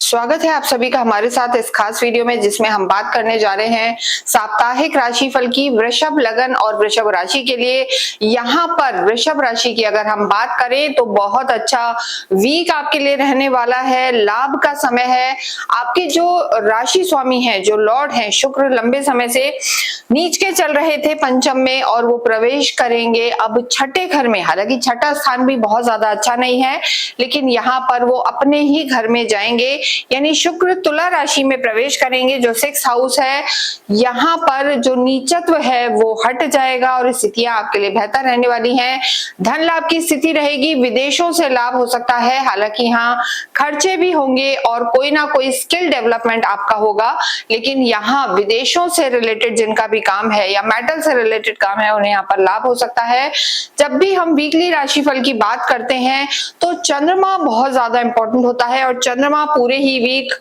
स्वागत है आप सभी का हमारे साथ इस खास वीडियो में, जिसमें हम बात करने जा रहे हैं साप्ताहिक राशिफल की वृषभ लगन और वृषभ राशि के लिए। यहाँ पर वृषभ राशि की अगर हम बात करें तो बहुत अच्छा वीक आपके लिए रहने वाला है। लाभ का समय है। आपके जो राशि स्वामी हैं, जो लॉर्ड हैं शुक्र, लंबे समय से नीच के चल रहे थे पंचम में और वो प्रवेश करेंगे अब छठे घर में। हालांकि छठा स्थान भी बहुत ज्यादा अच्छा नहीं है, लेकिन यहाँ पर वो अपने ही घर में जाएंगे, यानी शुक्र तुला राशि में प्रवेश करेंगे। जो 6th हाउस है, यहाँ पर जो नीचत्व है वो हट जाएगा और स्थितियां आपके लिए बेहतर रहने वाली हैं। धन लाभ की स्थिति रहेगी, विदेशों से लाभ हो सकता है। हालांकि यहाँ खर्चे भी होंगे और कोई ना कोई स्किल डेवलपमेंट आपका होगा, लेकिन यहाँ विदेशों से रिलेटेड जिनका भी काम है या मेटल से रिलेटेड काम है, उन्हें यहाँ पर लाभ हो सकता है। जब भी हम वीकली राशिफल की बात करते हैं तो चंद्रमा बहुत ज्यादा इंपॉर्टेंट होता है, और चंद्रमा पूरे ही वीक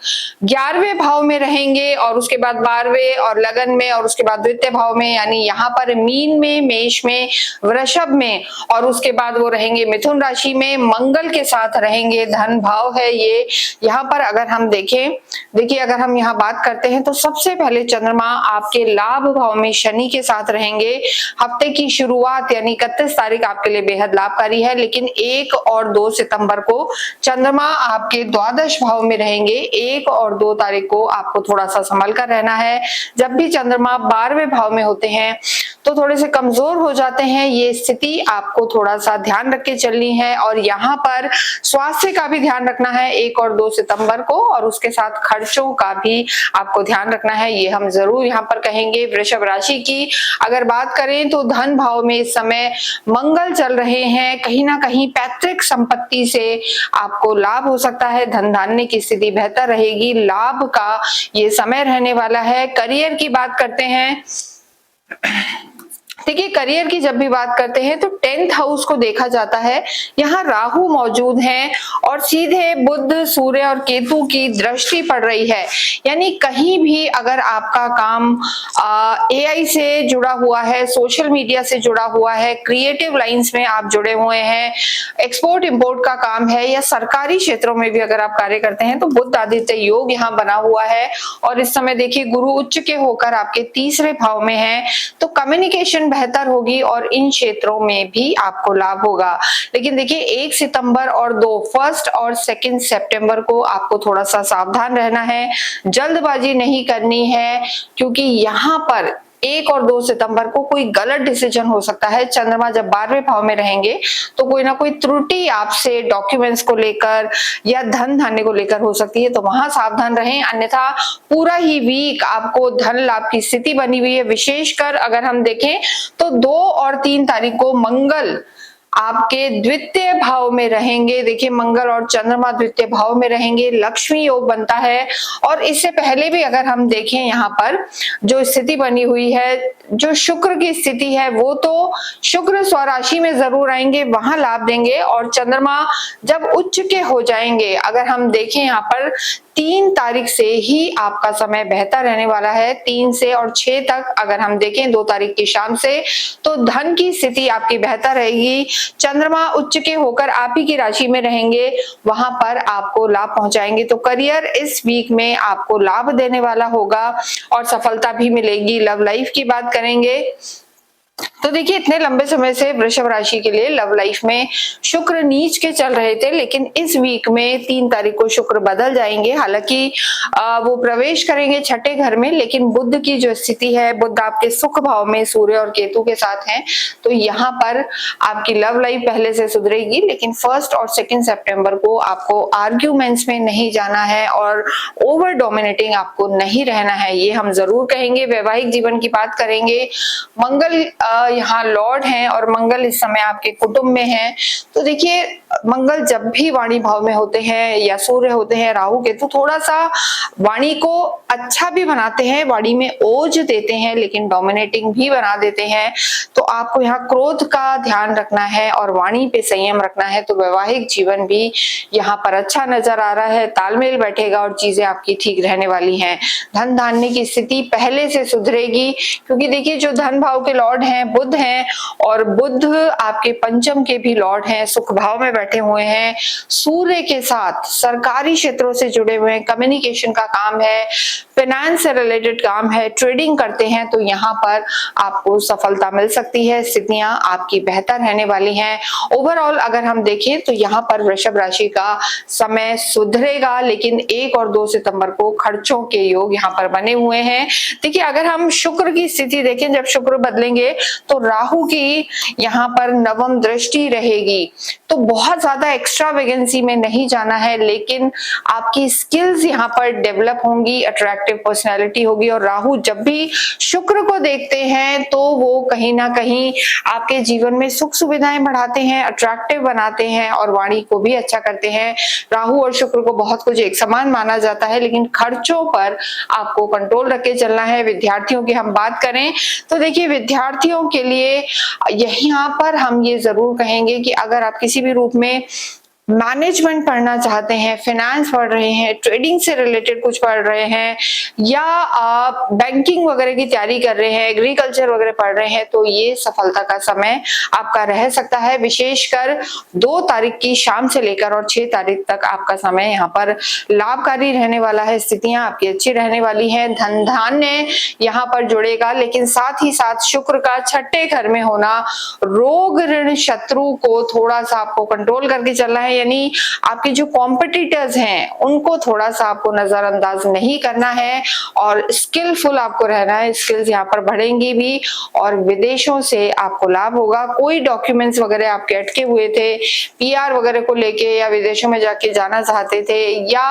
11वें भाव में रहेंगे और उसके बाद 12वें और लगन में और उसके बाद द्वितीय भाव में, यानी यहाँ पर मीन में, मेष में, वृषभ में, और उसके बाद वो रहेंगे मिथुन राशि में, मंगल के साथ रहेंगे। धन भाव है ये। यहाँ पर अगर हम देखिए अगर हम यहाँ बात करते हैं तो सबसे पहले चंद्रमा आपके लाभ भाव में शनि के साथ रहेंगे। हफ्ते की शुरुआत यानी 31 तारीख आपके लिए बेहद लाभकारी है, लेकिन 1 और 2 सितंबर को चंद्रमा आपके द्वादश भाव में रहेंगे। 1 और 2 तारीख को आपको थोड़ा सा संभल कर रहना है। जब भी चंद्रमा 12वें भाव में होते हैं तो थोड़े से कमजोर हो जाते हैं। ये स्थिति आपको थोड़ा सा ध्यान रख के चलनी है, और यहाँ पर स्वास्थ्य का भी ध्यान रखना है 1 और 2 सितंबर को, और उसके साथ खर्चों का भी आपको ध्यान रखना है। ये हम जरूर यहाँ पर कहेंगे। वृषभ राशि की अगर बात करें तो धन भाव में इस समय मंगल चल रहे हैं। कहीं ना कहीं पैतृक संपत्ति से आपको लाभ हो सकता है। धन धान्य की स्थिति बेहतर रहेगी। लाभ का ये समय रहने वाला है। करियर की बात करते हैं। देखिए करियर की जब भी बात करते हैं तो 10th हाउस को देखा जाता है। यहाँ राहु मौजूद हैं और सीधे बुध, सूर्य और केतु की दृष्टि पड़ रही है। यानी कहीं भी अगर आपका काम AI से जुड़ा हुआ है, सोशल मीडिया से जुड़ा हुआ है, क्रिएटिव लाइंस में आप जुड़े हुए हैं, एक्सपोर्ट इंपोर्ट का काम है, या सरकारी क्षेत्रों में भी अगर आप कार्य करते हैं तो बुध आदित्य योग यहाँ बना हुआ है। और इस समय देखिए गुरु उच्च के होकर आपके 3रे भाव में है, तो कम्युनिकेशन बेहतर होगी और इन क्षेत्रों में भी आपको लाभ होगा। लेकिन देखिए 1 सितंबर और 1 और 2 सितंबर को आपको थोड़ा सा सावधान रहना है, जल्दबाजी नहीं करनी है, क्योंकि यहाँ पर 1 और 2 सितंबर को कोई गलत डिसीजन हो सकता है। चंद्रमा जब 12वें भाव में रहेंगे तो कोई ना कोई त्रुटि आपसे डॉक्यूमेंट्स को लेकर या धन धान्य को लेकर हो सकती है, तो वहां सावधान रहें। अन्यथा पूरा ही वीक आपको धन लाभ की स्थिति बनी हुई है। विशेषकर अगर हम देखें तो 2 और 3 तारीख को मंगल आपके द्वितीय भाव में रहेंगे। देखिए मंगल और चंद्रमा द्वितीय भाव में रहेंगे, लक्ष्मी योग बनता है। और इससे पहले भी अगर हम देखें यहाँ पर जो स्थिति बनी हुई है, जो शुक्र की स्थिति है, वो तो शुक्र स्वराशि में जरूर आएंगे, वहां लाभ देंगे। और चंद्रमा जब उच्च के हो जाएंगे, अगर हम देखें यहाँ पर 3 तारीख से ही आपका समय बेहतर रहने वाला है। 3 से और 6 तक अगर हम देखें 2 तारीख की शाम से, तो धन की स्थिति आपकी बेहतर रहेगी। चंद्रमा उच्च के होकर आप ही की राशि में रहेंगे, वहां पर आपको लाभ पहुंचाएंगे। तो करियर इस वीक में आपको लाभ देने वाला होगा और सफलता भी मिलेगी। लव लाइफ की बात करेंगे तो देखिए इतने लंबे समय से वृषभ राशि के लिए लव लाइफ में शुक्र नीच के चल रहे थे, लेकिन इस वीक में 3 तारीख को शुक्र बदल जाएंगे। हालांकि वो प्रवेश करेंगे छठे घर में, लेकिन बुध की जो स्थिति है, बुध आपके सुख भाव में सूर्य और केतु के साथ हैं, तो यहाँ पर आपकी लव लाइफ पहले से सुधरेगी। लेकिन 1 और 2 सितंबर को आपको आर्ग्यूमेंट्स में नहीं जाना है और ओवर डोमिनेटिंग आपको नहीं रहना है, ये हम जरूर कहेंगे। वैवाहिक जीवन की बात करेंगे, मंगल यहाँ लॉर्ड हैं और मंगल इस समय आपके कुटुंब में है। तो देखिए मंगल जब भी वाणी भाव में होते हैं या सूर्य होते हैं, राहु केतु थोड़ा सा वाणी को अच्छा भी बनाते हैं, वाणी में ओज देते हैं, लेकिन डोमिनेटिंग भी बना देते हैं। तो आपको यहाँ क्रोध का ध्यान रखना है और वाणी पे संयम रखना है। तो वैवाहिक जीवन भी यहाँ पर अच्छा नजर आ रहा है, तालमेल बैठेगा और चीजें आपकी ठीक रहने वाली हैं। धन धान्य की स्थिति पहले से सुधरेगी, क्योंकि देखिए जो धन भाव के लॉर्ड हैं बुध बुध हैं और बुध आपके पंचम के भी लॉर्ड हैं, सुख भाव में बैठे हुए हैं, सूर्य के साथ सरकारी क्षेत्रों से जुड़े हुए हैं, कम्युनिकेशन का काम है, फाइनेंस से रिलेटेड काम है, ट्रेडिंग करते हैं तो यहाँ पर आपको सफलता मिल सकती है, स्थितियां आपकी बेहतर रहने वाली हैं। ओवरऑल अगर हम देखें तो यहाँ पर वृषभ राशि का समय सुधरेगा, लेकिन 1 और 2 सितंबर को खर्चों के योग यहाँ पर बने हुए हैं। देखिए अगर हम शुक्र की स्थिति देखें, जब शुक्र बदलेंगे तो राहु की यहाँ पर नवम दृष्टि रहेगी, तो बहुत ज्यादा एक्स्ट्रा वेगेंसी में नहीं जाना है, लेकिन आपकी स्किल्स यहाँ पर डेवलप होंगी, अट्रैक्टिव पर्सनैलिटी होगी। और राहु जब भी शुक्र को देखते हैं तो वो कहीं ना कहीं आपके जीवन में सुख सुविधाएं बढ़ाते हैं, अट्रैक्टिव बनाते हैं और वाणी को भी अच्छा करते हैं। राहु और शुक्र को बहुत कुछ एक समान माना जाता है, लेकिन खर्चों पर आपको कंट्रोल रख के चलना है। विद्यार्थियों की हम बात करें तो देखिए विद्यार्थियों के लिए यहाँ पर हम ये जरूर कहेंगे कि अगर आप किसी भी रूप में मैनेजमेंट पढ़ना चाहते हैं, फाइनेंस पढ़ रहे हैं, ट्रेडिंग से रिलेटेड कुछ पढ़ रहे हैं, या आप बैंकिंग वगैरह की तैयारी कर रहे हैं, एग्रीकल्चर वगैरह पढ़ रहे हैं, तो ये सफलता का समय आपका रह सकता है। विशेषकर 2 तारीख की शाम से लेकर और 6 तारीख तक आपका समय यहाँ पर लाभकारी रहने वाला है, स्थितियां आपकी अच्छी रहने वाली है, धन धान्य यहाँ पर जुड़ेगा, लेकिन साथ ही साथ शुक्र का 6ठे घर में होना रोग ऋण शत्रु को थोड़ा सा आपको कंट्रोल करके चलना है, यानी आपके जो कॉम्पिटिटर्स हैं उनको थोड़ा सा आपको नजरअंदाज नहीं करना है और स्किलफुल आपको रहना है। स्किल्स यहाँ पर बढ़ेंगी भी और विदेशों से आपको लाभ होगा। कोई डॉक्यूमेंट्स वगैरह आपके अटके हुए थे, पीआर वगैरह को लेके, या विदेशों में जाके जाना चाहते थे, या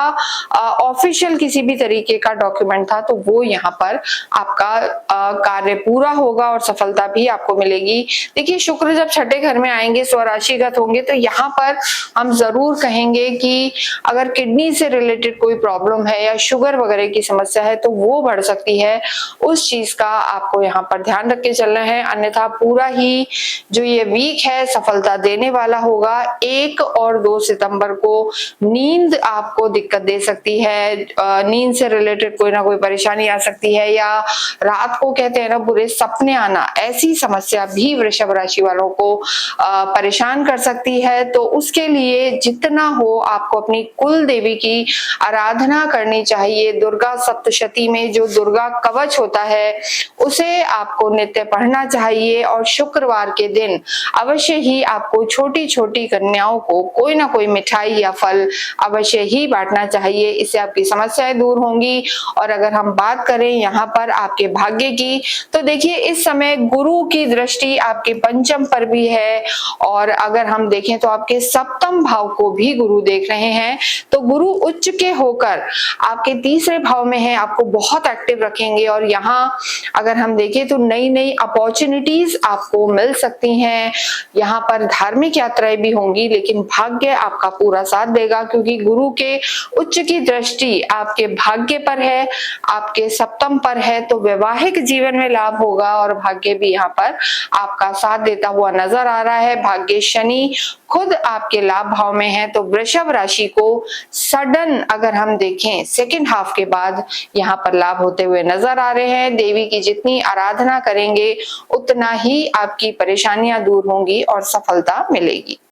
ऑफिशियल किसी भी तरीके का डॉक्यूमेंट था, तो वो यहाँ पर आपका कार्य पूरा होगा और सफलता भी आपको मिलेगी। देखिए शुक्र जब 6ठे घर में आएंगे, स्वराशिगत होंगे, तो यहाँ पर हम जरूर कहेंगे कि अगर किडनी से रिलेटेड कोई प्रॉब्लम है या शुगर वगैरह की समस्या है तो वो बढ़ सकती है, उस चीज का आपको यहाँ पर ध्यान रख के चलना है। अन्यथा पूरा ही जो ये वीक है सफलता देने वाला होगा। 1 और 2 सितंबर को नींद आपको दिक्कत दे सकती है, नींद से रिलेटेड कोई ना कोई परेशानी आ सकती है, या रात को कहते हैं ना बुरे सपने आना, ऐसी समस्या भी वृषभ राशि वालों को परेशान कर सकती है। तो उसके लिए जितना हो आपको अपनी कुल देवी की आराधना करनी चाहिए। दुर्गा सप्तशती में जो दुर्गा कवच होता है उसे आपको नित्य पढ़ना चाहिए, और शुक्रवार के दिन अवश्य ही आपको छोटी छोटी कन्याओं को कोई ना कोई मिठाई या फल अवश्य ही बांटना चाहिए। इससे आपकी समस्याएं दूर होंगी। और अगर हम बात करें यहाँ पर आपके भाग्य की, तो देखिए इस समय गुरु की दृष्टि आपके पंचम पर भी है, और अगर हम देखें तो आपके सप्तम भाव को भी गुरु देख रहे हैं। तो गुरु उच्च के होकर आपके तीसरे भाव में है, आपको बहुत एक्टिव रखेंगे। और यहाँ अगर हम देखें तो नई नई अपॉर्चुनिटीज आपको मिल सकती हैं। यहाँ पर धार्मिक यात्राएं भी होंगी, लेकिन भाग्य आपका पूरा साथ देगा, क्योंकि गुरु के उच्च की दृष्टि आपके भाग्य पर है, आपके सप्तम पर है। तो वैवाहिक जीवन में लाभ होगा और भाग्य भी यहाँ पर आपका साथ देता हुआ नजर आ रहा है। भाग्य शनि खुद आपके लाभ भाव में है, तो वृषभ राशि को सडन अगर हम देखें सेकेंड हाफ के बाद यहाँ पर लाभ होते हुए नजर आ रहे हैं। देवी की जितनी आराधना करेंगे उतना ही आपकी परेशानियां दूर होंगी और सफलता मिलेगी।